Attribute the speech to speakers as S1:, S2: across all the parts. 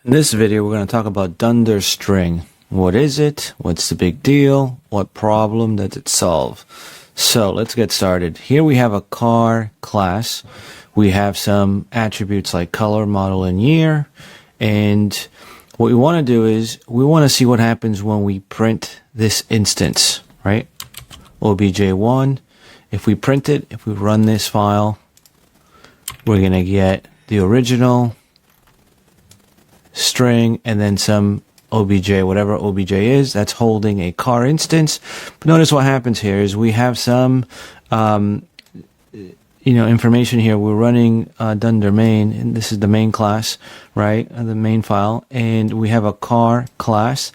S1: In this video, we're going to talk about Dunder String. What is it? What's the big deal? What problem does it solve? So let's get started. Here we have a car class. We have some attributes like color, model, and year. And what we want to do is we want to see what happens when we print this instance, right? obj1. If we print it, if we run this file, we're going to get the original string and then some obj, whatever obj is, that's holding a car instance. But notice what happens here is we have some information here. We're running Dunder main, and this is the main class, right? The main file, and we have a car class,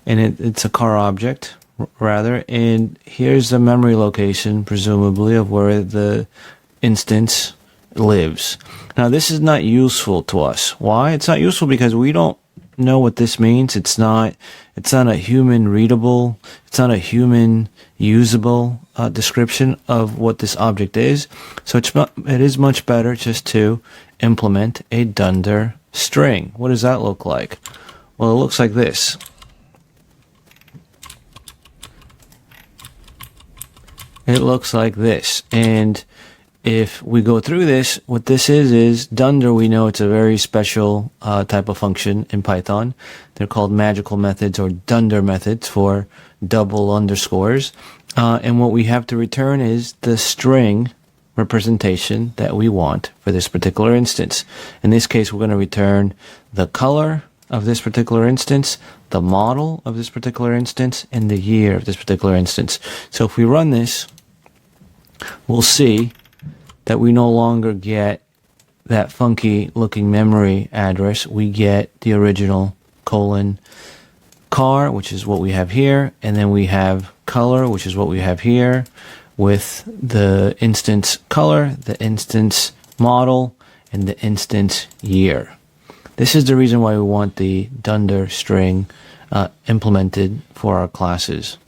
S1: and it's a car object rather, and here's the memory location presumably of where the instance lives. Now this is not useful to us. Why? It's not useful because we don't know what this means. It's not a human readable, it's not a human usable description of what this object is. So it is much better just to implement a Dunder string. What does that look like? Well, it looks like this. It looks like this, and if we go through this, what this is Dunder. We know it's a very special type of function in Python. They're called magical methods or Dunder methods for double underscores. And what we have to return is the string representation that we want for this particular instance. In this case, we're going to return the color of this particular instance, the model of this particular instance, and the year of this particular instance. So if we run this, we'll see that we no longer get that funky looking memory address. We get the original car, which is what we have here, and then we have color, which is what we have here, with the instance color, the instance model, and the instance year. This is the reason why we want the Dunder string implemented for our classes.